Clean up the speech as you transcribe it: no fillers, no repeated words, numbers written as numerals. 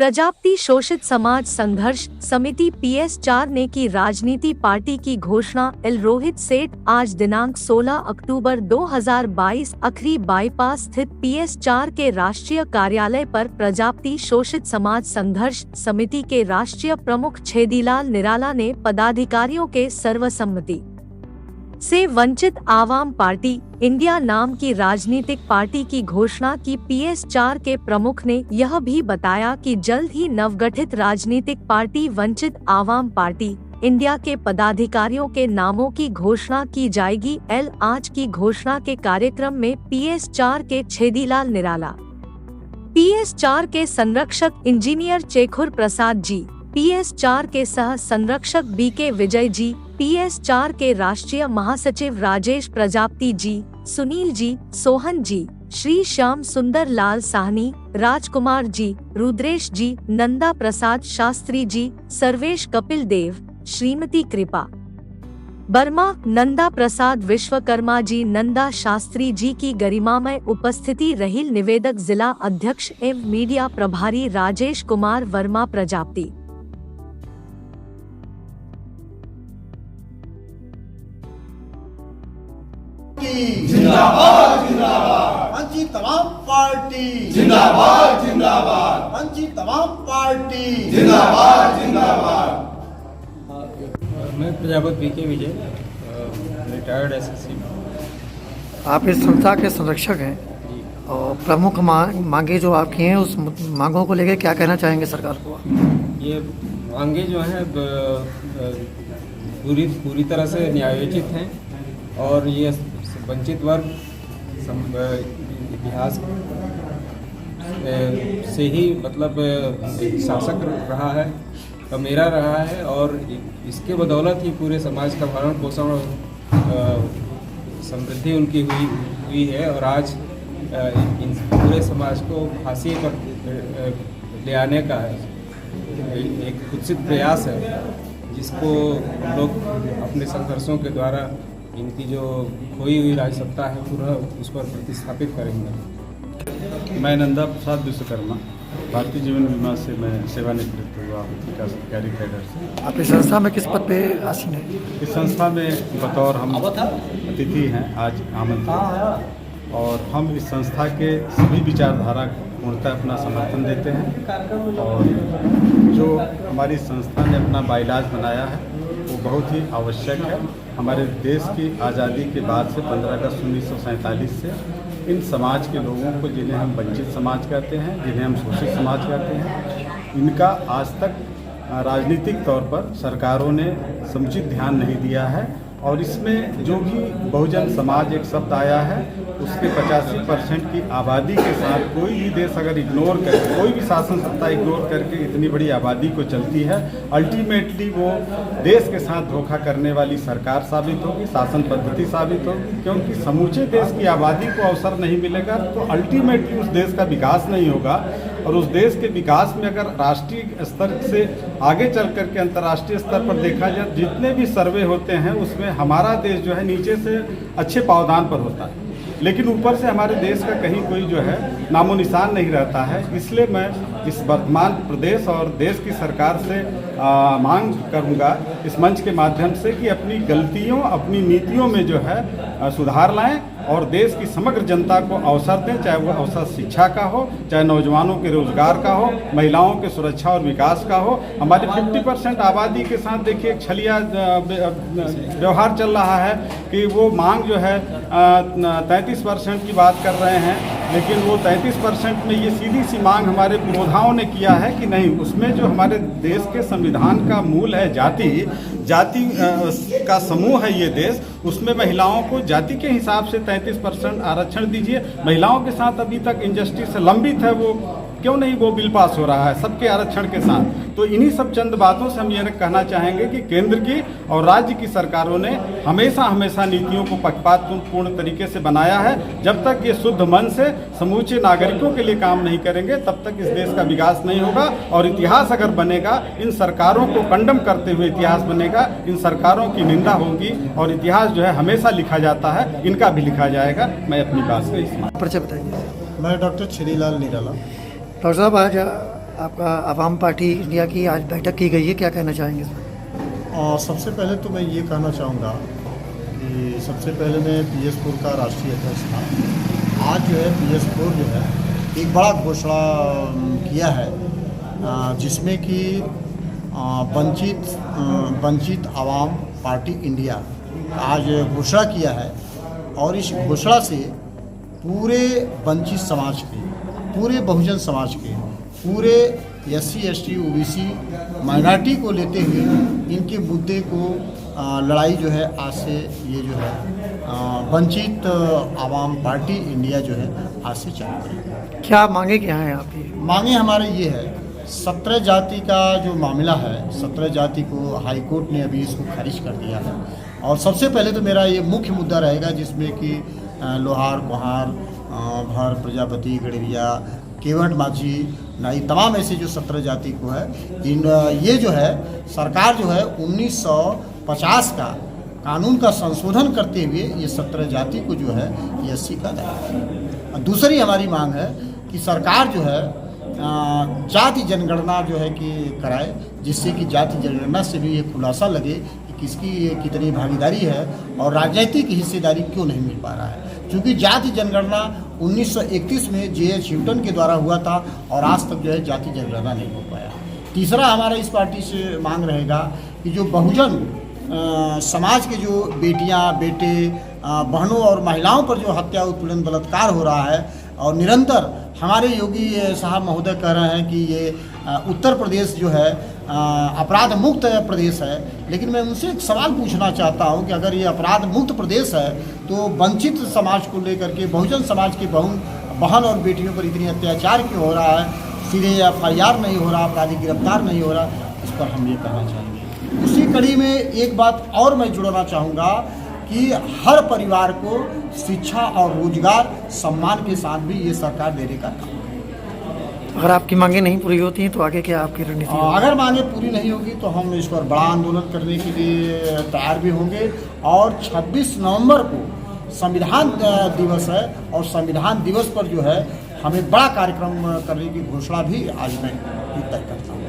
प्रजापति शोषित समाज संघर्ष समिति PS4 ने की राजनीति पार्टी की घोषणा। रोहित सेठ आज दिनांक 16 अक्टूबर 2022 अखरी बाईपास स्थित PS4 के राष्ट्रीय कार्यालय पर प्रजापति शोषित समाज संघर्ष समिति के राष्ट्रीय प्रमुख छेदीलाल निराला ने पदाधिकारियों के सर्वसम्मति से वंचित आवाम पार्टी इंडिया नाम की राजनीतिक पार्टी की घोषणा की। PS4 के प्रमुख ने यह भी बताया कि जल्द ही नवगठित राजनीतिक पार्टी वंचित आवाम पार्टी इंडिया के पदाधिकारियों के नामों की घोषणा की जाएगी। आज की घोषणा के कार्यक्रम में PS4 के छेदीलाल निराला, PS4 के संरक्षक इंजीनियर चेखुर प्रसाद जी, PS4 के सह संरक्षक BK विजय जी, PS4 के राष्ट्रीय महासचिव राजेश प्रजापति जी, सुनील जी, सोहन जी, श्री श्याम सुंदर लाल साहनी, राजकुमार जी, रुद्रेश जी, नंदा प्रसाद शास्त्री जी, सर्वेश कपिल देव, श्रीमती कृपा वर्मा, नंदा प्रसाद विश्वकर्मा जी, नंदा शास्त्री जी की गरिमामय उपस्थिति रही। निवेदक जिला अध्यक्ष एवं मीडिया प्रभारी राजेश कुमार वर्मा प्रजापति। जिंदाबाद जिंदाबाद वंचित तमाम पार्टी, जिंदाबाद जिंदाबाद वंचित तमाम पार्टी, जिंदाबाद जिंदाबाद। मैं प्रजापति BK विजय, रिटायर्ड SSC। आप इस संस्था के संरक्षक हैं और प्रमुख मांगे जो आपकी हैं उस मांगों को लेकर क्या कहना चाहेंगे सरकार को? ये मांगे जो हैं पूरी तरह से न्यायोचित हैं और ये वंचित वर्ग इतिहास से ही मतलब शासक रहा है, मेरा रहा है और इसके बदौलत ही पूरे समाज का भरण पोषण और समृद्धि उनकी हुई है और आज इन पूरे समाज को फांसी पर ले आने का एक कुत्सित प्रयास है, जिसको हम लोग अपने संघर्षों के द्वारा इनकी जो खोई हुई राजसत्ता है पुनः उस पर प्रतिस्थापित करेंगे। मैं नंदा प्रसाद विश्वकर्मा, भारतीय जीवन बीमा से मैं सेवानिवृत्त हुआ का सरकारी कैडर से। आपकी संस्था में किस पद पे आसीन है? इस संस्था में बतौर हम अतिथि हैं आज आमंत्रित, और हम इस संस्था के सभी विचारधारा पूर्णतः अपना समर्थन देते हैं और जो हमारी संस्था ने अपना बाइलाज बनाया है वो बहुत ही आवश्यक है। हमारे देश की आज़ादी के बाद से 15 अगस्त 1947 से इन समाज के लोगों को, जिन्हें हम वंचित समाज कहते हैं, जिन्हें हम शोषित समाज कहते हैं, इनका आज तक राजनीतिक तौर पर सरकारों ने समुचित ध्यान नहीं दिया है। और इसमें जो भी बहुजन समाज एक शब्द आया है उसके 85% की आबादी के साथ कोई भी देश अगर इग्नोर करे, कोई भी शासन सत्ता इग्नोर करके इतनी बड़ी आबादी को चलती है, अल्टीमेटली वो देश के साथ धोखा करने वाली सरकार साबित होगी, शासन पद्धति साबित होगी। क्योंकि समूचे देश की आबादी को अवसर नहीं मिलेगा तो अल्टीमेटली उस देश का विकास नहीं होगा। और उस देश के विकास में अगर राष्ट्रीय स्तर से आगे चल करके अंतर्राष्ट्रीय स्तर पर देखा जाए, जितने भी सर्वे होते हैं उसमें हमारा देश जो है नीचे से अच्छे पावदान पर होता है, लेकिन ऊपर से हमारे देश का कहीं कोई जो है नामो निशान नहीं रहता है। इसलिए मैं इस वर्तमान प्रदेश और देश की सरकार से मांग करूंगा इस मंच के माध्यम से कि अपनी गलतियों, अपनी नीतियों में जो है सुधार लाएं और देश की समग्र जनता को अवसर दें, चाहे वो अवसर शिक्षा का हो, चाहे नौजवानों के रोजगार का हो, महिलाओं के सुरक्षा और विकास का हो। हमारी 50% आबादी के साथ देखिए एक छलिया व्यवहार चल रहा है कि वो मांग जो है 33% की बात कर रहे हैं, लेकिन वो 33% में ये सीधी सी मांग हमारे पुरोधाओं ने किया है कि नहीं, उसमें जो हमारे देश के संविधान का मूल है जाति का समूह है ये देश, उसमें महिलाओं को जाति के हिसाब से 33% आरक्षण दीजिए। महिलाओं के साथ अभी तक इंजस्टिस लंबित है, वो क्यों नहीं वो बिल पास हो रहा है सबके आरक्षण के साथ। तो इन्हीं सब चंद बातों से हम ये कहना चाहेंगे कि केंद्र की और राज्य की सरकारों ने हमेशा नीतियों को पक्षपातपूर्ण तरीके से बनाया है। जब तक ये शुद्ध मन से समूचे नागरिकों के लिए काम नहीं करेंगे तब तक इस देश का विकास नहीं होगा। और इतिहास अगर बनेगा, इन सरकारों को कंडम करते हुए इतिहास बनेगा, इन सरकारों की निंदा होगी और इतिहास जो है हमेशा लिखा जाता है, इनका भी लिखा जाएगा। मैं अपनी बात से परिचय बताइए। मैं डॉक्टर छेदीलाल निराला। डॉक्टर साहब, आज आपका आवाम पार्टी इंडिया की आज बैठक की गई है, क्या कहना चाहेंगे इसमें? सबसे पहले तो मैं ये कहना चाहूँगा कि सबसे पहले मैं PS4 का राष्ट्रीय अध्यक्ष था। आज जो है PS4 जो है एक बड़ा घोषणा किया है, जिसमें कि वंचित आवाम पार्टी इंडिया आज घोषणा किया है। और इस घोषणा से पूरे वंचित समाज के, पूरे बहुजन समाज के, पूरे SC ST OBC माइनॉरिटी को लेते हुए इनके मुद्दे को लड़ाई जो है आज से ये जो है वंचित आवाम पार्टी इंडिया जो है आज से चालू करेगी। क्या मांगे क्या हैं आपकी? मांगे हमारे ये है, 17 जाति का जो मामला है, 17 जाति को हाई कोर्ट ने अभी इसको खारिज कर दिया है। और सबसे पहले तो मेरा ये मुख्य मुद्दा रहेगा, जिसमें कि लोहार, कुम्हार, भर, प्रजापति, गड़रिया, केवट माझी, नाई, तमाम ऐसे जो 17 जाति को है, ये जो है सरकार जो है 1950 का कानून का संशोधन करते हुए ये 17 जाति को जो है ये SC का दायरा। दूसरी हमारी मांग है कि सरकार जो है जाति जनगणना जो है कि कराए, जिससे कि जाति जनगणना से भी ये खुलासा लगे कि किसकी कितनी भागीदारी है और राजनीतिक हिस्सेदारी क्यों नहीं मिल पा रहा है। क्योंकि जाति जनगणना 1931 में JH ह्यूटन के द्वारा हुआ था और आज तक जो है जाति जनगणना नहीं हो पाया। तीसरा हमारा इस पार्टी से मांग रहेगा कि जो बहुजन समाज के जो बेटियां, बेटे, बहनों और महिलाओं पर जो हत्या, उत्पीड़न, बलात्कार हो रहा है और निरंतर हमारे योगी साहब महोदय कह रहे हैं कि ये उत्तर प्रदेश जो है अपराध मुक्त प्रदेश है। लेकिन मैं उनसे एक सवाल पूछना चाहता हूं कि अगर ये अपराध मुक्त प्रदेश है तो वंचित समाज को लेकर के, बहुजन समाज के बहन और बेटियों पर इतनी अत्याचार क्यों हो रहा है? सीधे FIR नहीं हो रहा, अपराधी गिरफ्तार नहीं हो रहा, इस पर हम ये कहना चाहेंगे। उसी कड़ी में एक बात और मैं जुड़ना चाहूँगा कि हर परिवार को शिक्षा और रोजगार सम्मान के साथ भी ये सरकार देने का काम। अगर आपकी मांगे नहीं पूरी होती हैं तो आगे क्या आपकी रणनीति? अगर मांगे पूरी नहीं होगी तो हम इस पर बड़ा आंदोलन करने के लिए तैयार भी होंगे। और 26 नवंबर को संविधान दिवस है और संविधान दिवस पर जो है हमें बड़ा कार्यक्रम करने की घोषणा भी आज मैं तय करता हूँ।